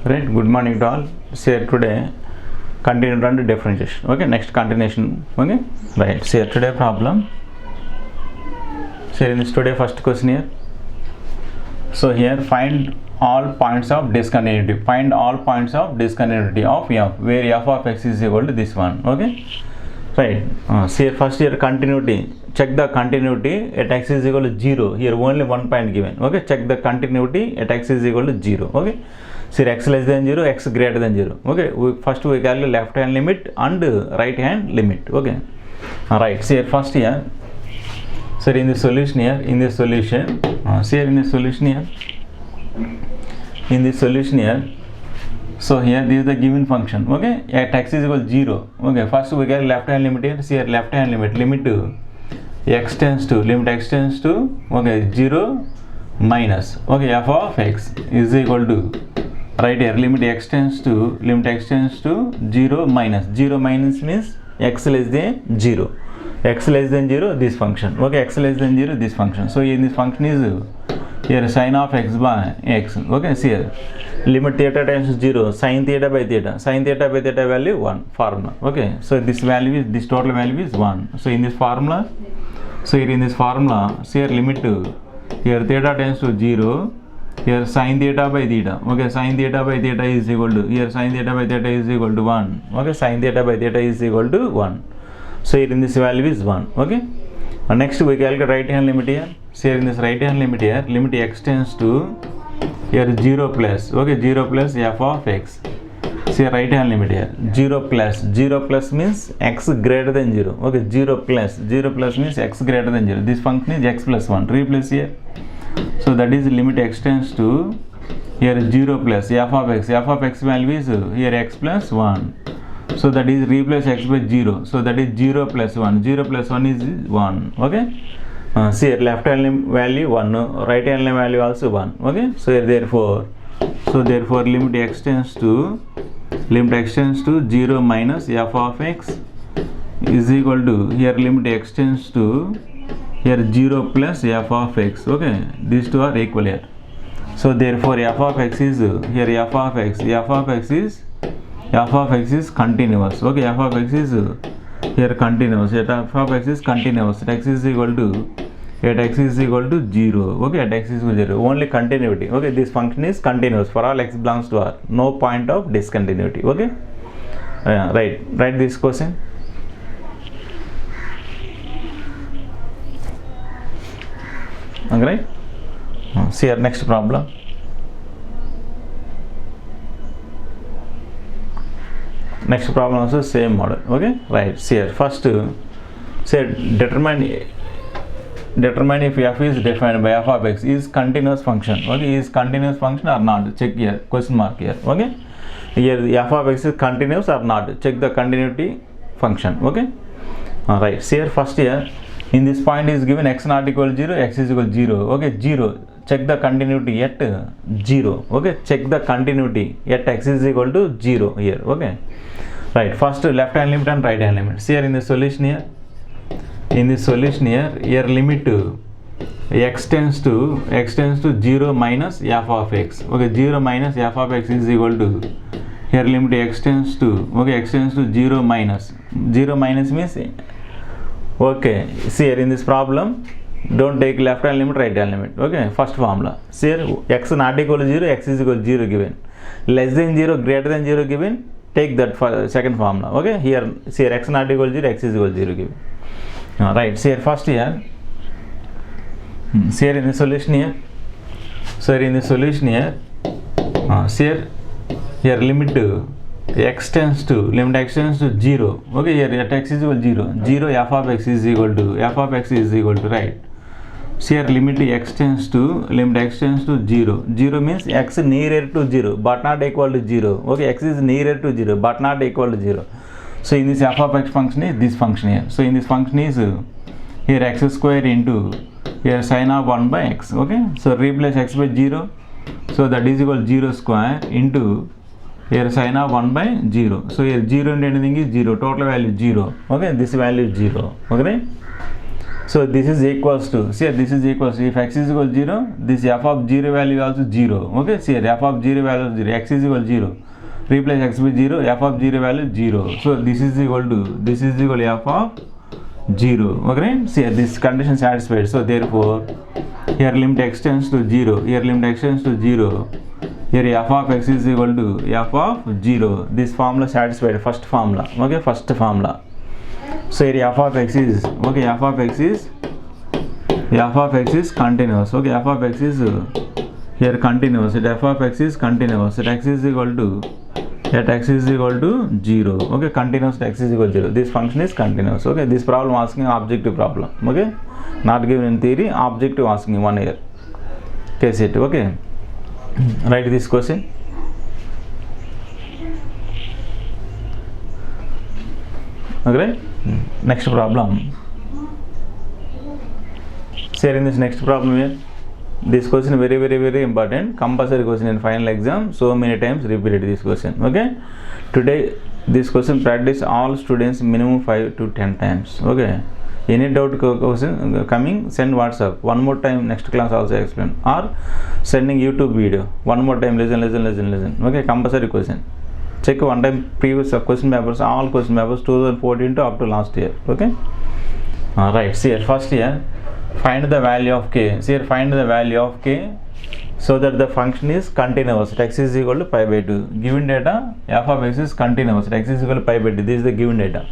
Right, good morning to all. So here today continued on the differentiation. Okay, next continuation. Okay, right. So here today problem. So here in this today first question here. So here find all points of discontinuity. Find all points of discontinuity of f, where f of x is equal to this one. Okay, right. So here first here continuity. Check the continuity at x is equal to 0. Here only one point given. Okay, check the continuity at x is equal to 0. Okay. So x less than 0, x greater than 0. Okay, first we calculate left hand limit and right hand limit. Okay, alright. So here first here, so in the solution here, in the solution, so here in the solution here, in the solution here, so here this is the given function. Okay, at x is equal to 0. Okay, first we get left hand limit here. So here left hand limit to x tends to limit x tends to 0 minus f of x is equal to right here limit x tends to 0 minus means x less than 0, x less than 0 this function. Okay, x less than 0 this function. So in this function is here sin of x by x. Okay, see here limit theta tends to 0, sin theta by theta value 1 formula. Okay, so this value is, this total value is 1. So in this formula, so here in this formula, so here limit to here theta tends to 0, here sin theta by theta. Okay, sin theta by theta is equal to, here sin theta by theta is equal to 1. Okay, sin theta by theta is equal to 1. So here in this value is 1. Okay, and next we calculate right hand limit here. So here in this right hand limit here, limit x tends to here 0 plus, okay, 0 plus f of x. So here right hand limit here 0 plus means x greater than 0. Okay, 0 plus means x greater than 0. This function is x plus 1. Replace here. So that is limit x tends to here 0 plus f of x value is here x plus 1. So that is replace x by 0. So that is 0 plus 1. 0 plus 1 is 1. Okay. See here left hand value 1, right hand value also 1. Okay. So here therefore limit x tends to 0 minus f of x is equal to here limit x tends to here 0 plus f of x. Okay, these two are equal here. So therefore f of x is here f of x is continuous. Okay, f of x is here continuous. F of x is continuous. At x is equal to 0. Okay, at x is equal to 0. Only continuity. Okay, this function is continuous for all x belongs to R. No point of discontinuity. Okay, write this question. Okay, right? See our next problem. Next problem also same model. Okay, right? See here first say determine if f is defined by f of x is continuous function. Okay, is continuous function or not? Check here, question mark here. Okay, here f of x is continuous or not? Check the continuity function. Okay, all right. See here first here. In this point is given x not equal to 0, x is equal to 0. Okay, 0. Check the continuity at 0. Okay, check the continuity at x is equal to 0 here. Okay, right. First left hand limit and right hand limit. See here in the solution here. In this solution here limit to x tends to 0 minus f of x. Okay, 0 minus f of x is equal to here limit x tends to 0 minus means. Okay, see here in this problem, don't take left hand limit, right hand limit. Okay, first formula. See here x not equal to 0, x is equal to 0 given. Less than 0, greater than 0 given, take that for second formula. Okay, here see here x not equal to 0, x is equal to 0 given. Right, see here first here. See here in the solution here. So here in the solution here, see here limit to x tends to 0. Okay, here at x is equal to 0 f of x is equal to right. So here limit x tends to 0. 0 means x nearer to 0 but not equal to 0. Okay, x is nearer to 0 but not equal to 0. So in this f of x function is this function here. So in this function is here x square into here sin of 1 by x. Okay, so replace x by 0. So that is equal to 0 square into here sin of 1 by 0. So here 0 into anything is 0. Total value 0. Okay, this value is 0. Okay, So this is equals to, see this is equals to, if x is equal to 0, this f of 0 value also 0. Okay, see f of 0 value 0, x is equal to 0. Replace x with 0, f of 0 value 0. So this is equal to f of 0. Okay, see this condition satisfied. So therefore, here limit x tends to 0. Here limit x tends to 0. Here f of x is equal to f of 0. This formula satisfied. First formula. Okay, first formula. So here f of x is, okay, f of x is continuous. Okay, f of x is here continuous. F of x is continuous. X is equal to, x is equal to 0. Okay, continuous x is equal to 0. This function is continuous. Okay, this problem asking objective problem. Okay, not given in theory, objective asking 1 year. Case it. Okay, write this question. Okay, next problem. Here in this next problem here, this question very important, compulsory question in final exam, so many times repeated this question. Okay, today this question practice all students minimum 5 to 10 times. Okay, any doubt question coming, send WhatsApp. One more time next class also explain, or sending YouTube video. One more time listen. Okay, compulsory question. Check one time previous question papers, all question papers 2014 to up to last year. Okay, right. See here, first here, find the value of k. See here, find the value of k so that the function is continuous. X is equal to pi by 2. Given data, f of x is continuous. X is equal to pi by 2. This is the given data.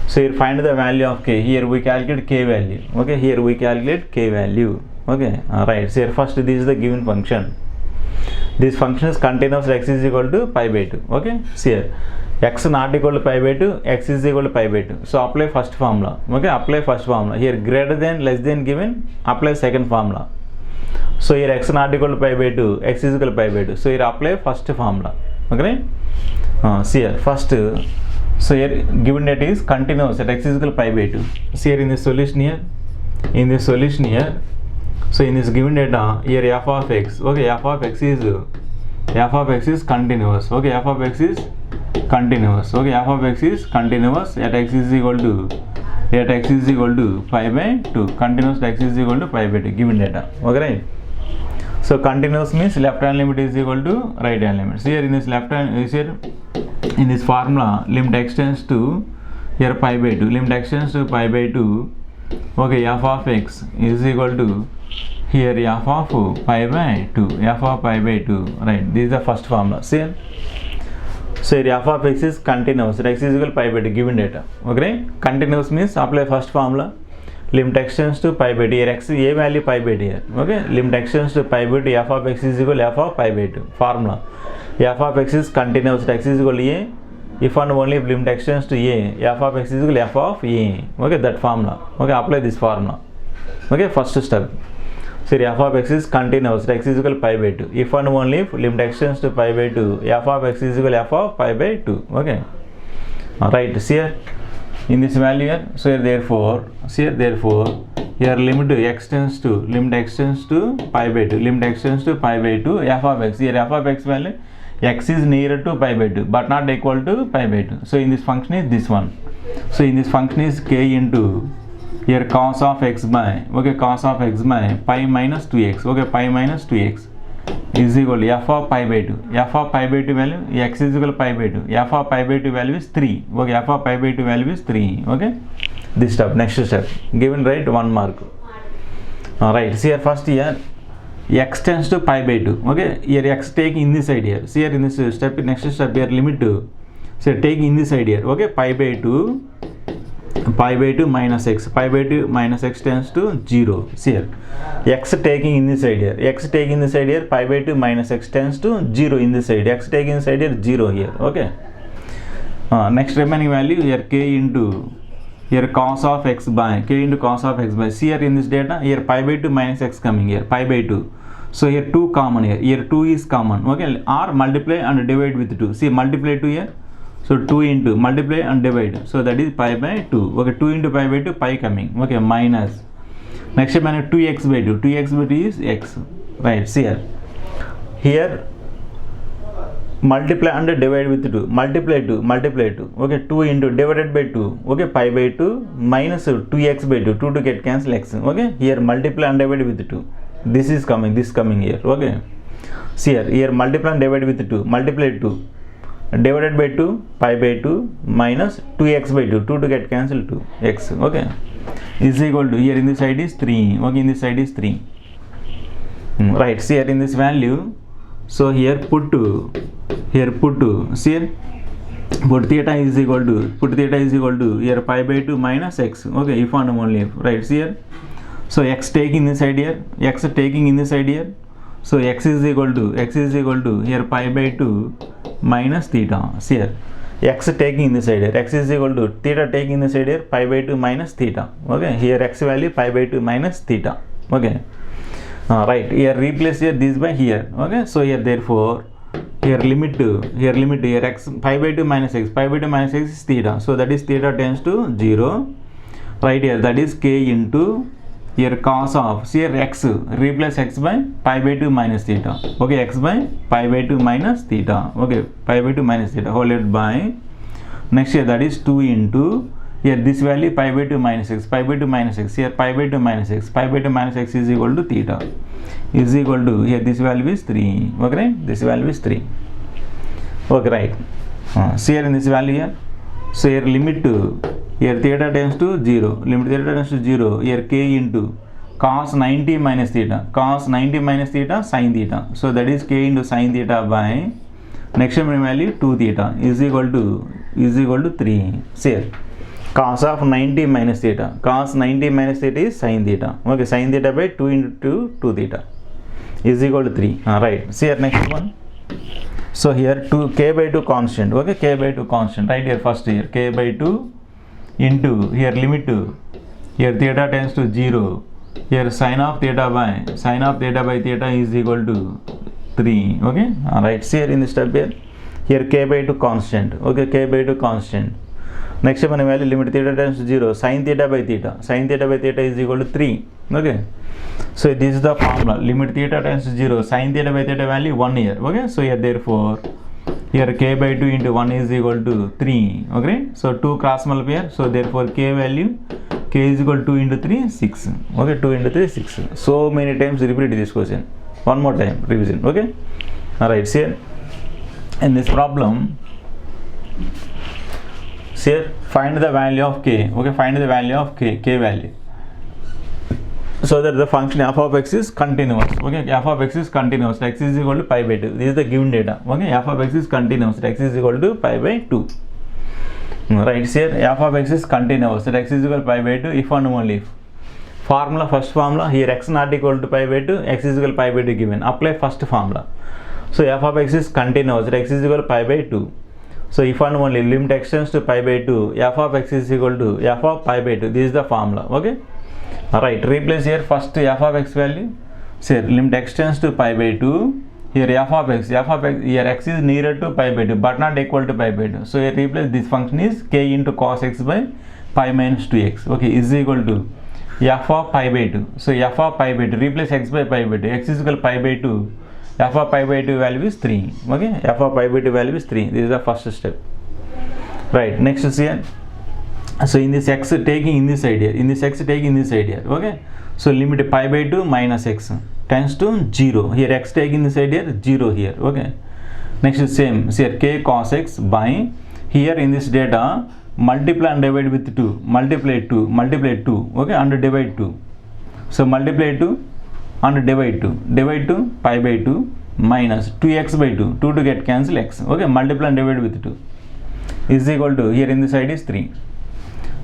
So here find the value of k. Here we calculate k value. Okay, here we calculate k value. Okay, right. So here first this is the given function. This function is continuous. X is equal to pi by 2. Okay, see here, x not equal to pi by 2, x is equal to pi by 2. So apply first formula. Okay, apply first formula. Here greater than, less than given, apply second formula. So here x not equal to pi by 2, x is equal to pi by 2. So here apply first formula. Okay, see here first. So here given data is continuous at x is equal to pi by 2. See here in this solution here, so in this given data, here f of x, okay, f of x is continuous. Okay, f of x is continuous. Okay, f of x is continuous at x is equal to pi by 2. Continuous at x is equal to pi by 2. Given data. Okay, right. So continuous means left hand limit is equal to right hand limit. So here in this left hand is here in this formula, limit x tends to here pi by 2. Limit x tends to pi by 2. Okay, f of x is equal to here f of pi by 2. F of pi by 2. Right. This is the first formula. See. So here f of x is continuous. X is equal to pi by 2. Given data. Okay. Continuous means apply first formula. Limit x tends to pi by 2. Here x a value pi by 2 here. Okay. Limit x tends to pi by 2. F of x is equal to f of pi by 2. Formula. F of x is continuous. X is equal to a. If and only if limit x tends to a, f of x is equal to f of a. Okay. That formula. Okay. Apply this formula. Okay. First step. So f of x is continuous. X is equal to pi by 2. If and only if limit x tends to pi by 2, f of x is equal to f of pi by 2. Okay. Alright. See here in this value here. So here therefore, see here therefore, here limit x tends to pi by 2. Limit x tends to pi by 2. F of x. Here f of x value, x is nearer to pi by 2 but not equal to pi by 2. So in this function is this one. So in this function is k into here cos of x by, okay, cos of x by pi minus 2x. Okay, pi minus 2x is equal to f of pi by 2. F of pi by 2 value, x is equal to pi by 2. F of pi by 2 value is 3. Okay, f of pi by 2 value is 3. Okay, this step, next step given, right, 1 mark. Alright, see here first here x tends to pi by 2. Okay, here x take in this side here. See here in this step, next step here limit to, so take in this side here. Okay, pi by 2 minus x. Pi by 2 minus x tends to 0. See here, x taking in this side here. X taking in this side here, pi by 2 minus x tends to 0 in this side. X taking inside here, 0 here. Okay. Next remaining value here k into here cos of x by, k into cos of x by. See here in this data, here pi by 2 minus x coming here, pi by 2. So here 2 common here. Here 2 is common. Okay, or multiply and divide with 2. See, multiply 2 here. So 2 into multiply and divide. So that is pi by 2. Okay, 2 into pi by 2, pi coming. Okay, minus. Next minus 2x by 2. 2x by 2 is x. Right, see here. Here multiply and divide with 2, multiply 2, okay, 2 into divided by 2, okay, pi by 2 minus 2x by 2, 2 to get cancel x, okay, here multiply and divide with 2, this is coming, this coming here, okay. See here multiply and divide with 2, multiply 2 divided by 2, pi by 2 minus 2x by 2, 2 to get cancel 2 x, okay, is equal to, here in this side is 3, okay, in this side is 3, right. See here in this value, so here put 2, see here, put theta is equal to here pi by 2 minus x, okay, if and only if, right. See here, so x taking this side here, x taking in this side here, so x is equal to here pi by 2 minus theta. See here, x taking in this side here, x is equal to theta taking in this side here, pi by 2 minus theta, okay, here x value pi by 2 minus theta, okay. Right, here replace here this by here, okay, so here therefore here limit here x pi by 2 minus x, pi by 2 minus x is theta, so that is theta tends to 0, right. Here that is k into here cos of, see here x, replace x by pi by 2 minus theta, okay, x by pi by 2 minus theta, okay, pi by 2 minus theta whole by, next here that is 2 into here this value pi by 2 minus x, pi by 2 minus x, here pi by 2 minus x, pi by 2 minus x is equal to theta, is equal to here this value is 3, okay, right? This value is 3, okay, right. See here in this value here, so here limit to here theta tends to 0, limit theta tends to 0, here k into cos 90 minus theta, sin theta, so that is k into sin theta by next value 2 theta is equal to 3. See here, cos of 90 minus theta, is sin theta, okay, sin theta by 2 into 2 theta is equal to 3, right. See here next one, so here 2 k by 2 constant, okay, k by 2 constant, right. Here first here k by 2 into here limit to here theta tends to 0, here sin of theta by theta is equal to 3, okay, right. See here in this step here k by 2 constant, okay, k by 2 constant, next step value limit theta tends to 0, sin theta by theta is equal to 3, okay. So this is the formula, limit theta tends to 0, sin theta by theta value 1 here, okay. So here therefore here k by 2 into 1 is equal to 3, okay. So 2 cross multiply here, so therefore k value, k is equal to 2 into 3 6, okay, 2 into 3 6. So many times repeat this question, one more time revision, okay. Alright, see here in this problem, see here, find the value of k, okay, find the value of k value, so that the function f of x is continuous, okay, f of x is continuous, x is equal to pi by 2, this is the given data, okay, f of x is continuous, x is equal to pi by 2, right. Here f of x is continuous, x is equal to pi by 2 if and only if, formula, first formula, here x not equal to pi by 2, x is equal to pi by 2 given, apply first formula, so f of x is continuous, x is equal to pi by 2, so if and only limit extends to pi by 2, f of x is equal to f of pi by 2, this is the formula, okay. Alright, replace here first f of x value, say limit extends to pi by 2, here f of x, here x is nearer to pi by 2 but not equal to pi by 2, so here replace this function is k into cos x by pi minus 2x, okay, is equal to f of pi by 2, so f of pi by 2, replace x by pi by 2, x is equal to pi by 2, f of pi by 2 value is 3, okay, f of pi by 2 value is 3, this is the first step, right. Next is here, so in this x taking in this side here, okay, so limit pi by 2 minus x tends to 0, here x taking this side here, 0 here, okay. Next is same, so here k cos x by, here in this data multiply and divide with 2, multiply 2, okay, and divide 2, so multiply 2 and divide 2 pi by 2 minus 2x by 2 to get cancel x, okay, multiply and divide with 2 is equal to, here in this side is 3.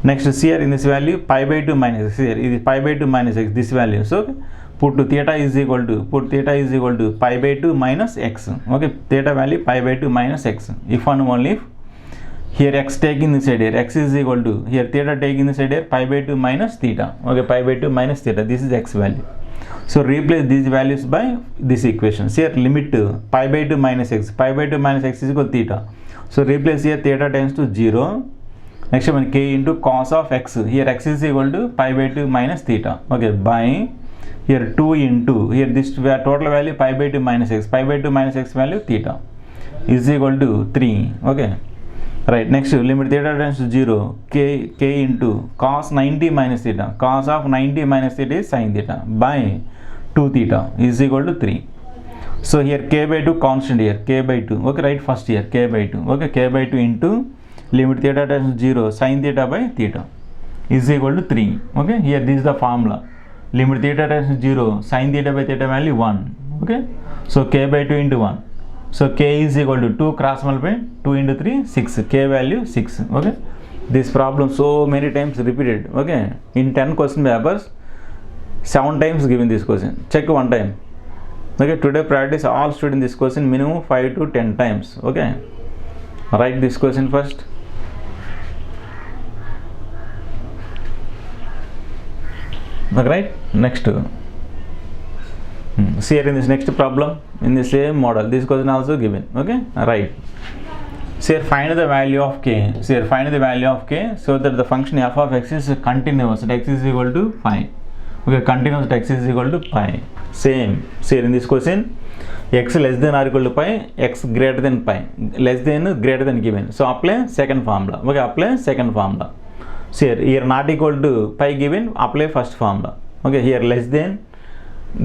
Next is here in this value pi by 2 minus x, here is pi by 2 minus x, this value, so put theta is equal to pi by 2 minus x, okay, theta value pi by 2 minus x, if and only if here x taking this side here, x is equal to here theta taking this side here, pi by 2 minus theta, okay, pi by 2 minus theta, this is x value, so replace these values by this equation, here limit pi by 2 minus x, is equal to theta, so replace here theta tends to 0, next one k into cos of x, here x is equal to pi by 2 minus theta, okay, by here 2 into here this total value pi by 2 minus x, value theta, is equal to 3. Okay, right. Next, limit theta tends to 0, k into cos 90 minus theta, cos of 90 minus theta is sin theta, by 2 theta is equal to 3. So here k by 2 constant, here k by 2. Okay, right, first here k by 2. Okay, k by 2 into limit theta tends to 0 sin theta by theta is equal to 3. Okay, here this is the formula. Limit theta tends to 0 sin theta by theta value 1. Okay, so k by 2 into 1. So k is equal to 2 cross multiply 2 into 3 6, k value 6. Okay, this problem so many times repeated. Okay, in 10 question papers 7 times given this question. Check one time. Okay, today practice all students this question minimum 5 to 10 times. Okay, write this question first. Okay, right, next see here in this next problem in the same model, this question also given. Okay, right. So here find the value of k. So here find the value of k so that the function f of x is continuous at x is equal to pi. Okay, continuous at x is equal to pi. Same. So here in this question, x less than or equal to pi, x greater than pi, less than greater than given. So apply second formula. Okay, apply second formula. So here not equal to pi given, apply first formula. Okay, here less than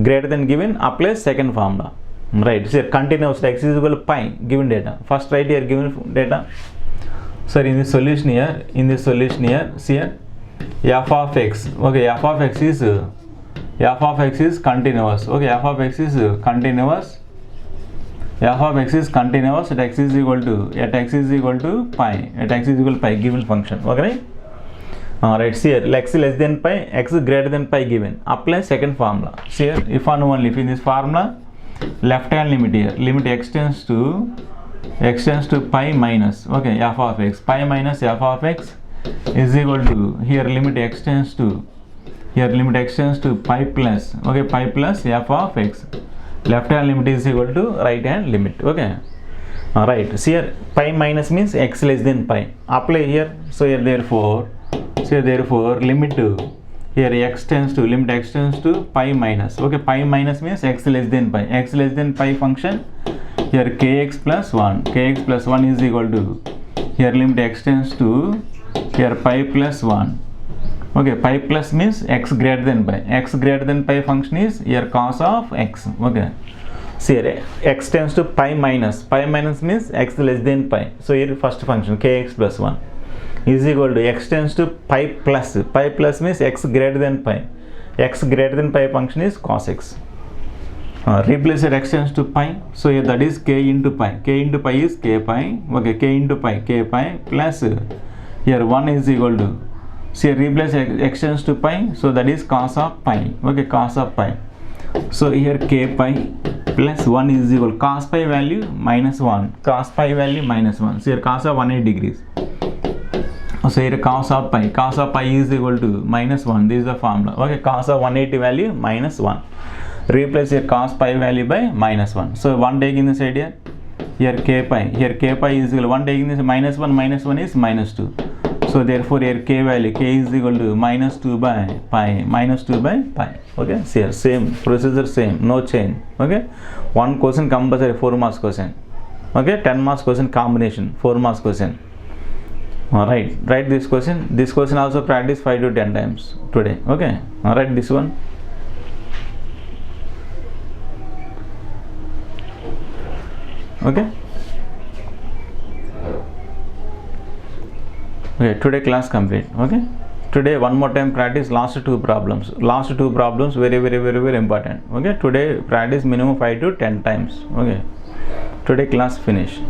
greater than given, apply second formula. Right, so here continuous x is equal to pi given data. First write here given data. So in this solution here, see here f of x. Okay, f of x is continuous. Okay, f of x is continuous. F of x is continuous at x is equal to pi. At x is equal to pi given function. Okay, right? Right, see here x less than pi, x greater than pi given. Apply second formula. See here, if and only if in this formula, left hand limit here, limit x tends to pi minus. Okay, f of x, pi minus f of x is equal to, here limit x tends to pi plus. Okay, pi plus f of x. Left hand limit is equal to right hand limit. Okay, right. See here pi minus means x less than pi. Apply here. So here therefore limit here x tends to pi minus. Okay, pi minus means x less than pi. X less than pi function here kx plus 1 is equal to, here limit x tends to here pi plus 1. Okay, pi plus means x greater than pi. X greater than pi function is here cos of x. Okay, see here x tends to pi minus means x less than pi. So here first function kx plus 1 is equal to x tends to pi plus means x greater than pi. X greater than pi function is cos x. Replace here x tends to pi. So here that is k into pi. K into pi is k pi. Okay, k into pi plus here 1 is equal to, so here replace x tends to pi. So that is cos of pi. Okay, cos of pi. So here k pi plus 1 is equal to cos pi value minus 1. Cos pi value minus 1. So here cos of 180 degrees. So here cos of pi is equal to minus 1. This is the formula. Okay, cos of 180 value minus 1. Replace here cos pi value by minus 1. So 1 taking this side here. Here k pi is equal to 1 taking this minus 1 is minus 2. So therefore here k is equal to minus 2 by pi. Okay, so here same procedure, same, no change. Okay, one question compulsory 4 marks question. Okay, 10 marks question combination, 4 marks question. Alright, write this question. This question also practice 5 to 10 times today. Okay, alright, this one. Okay. Okay, today class complete. Okay, today one more time practice last two problems. Very important. Okay, today practice minimum 5 to 10 times. Okay, today class finish.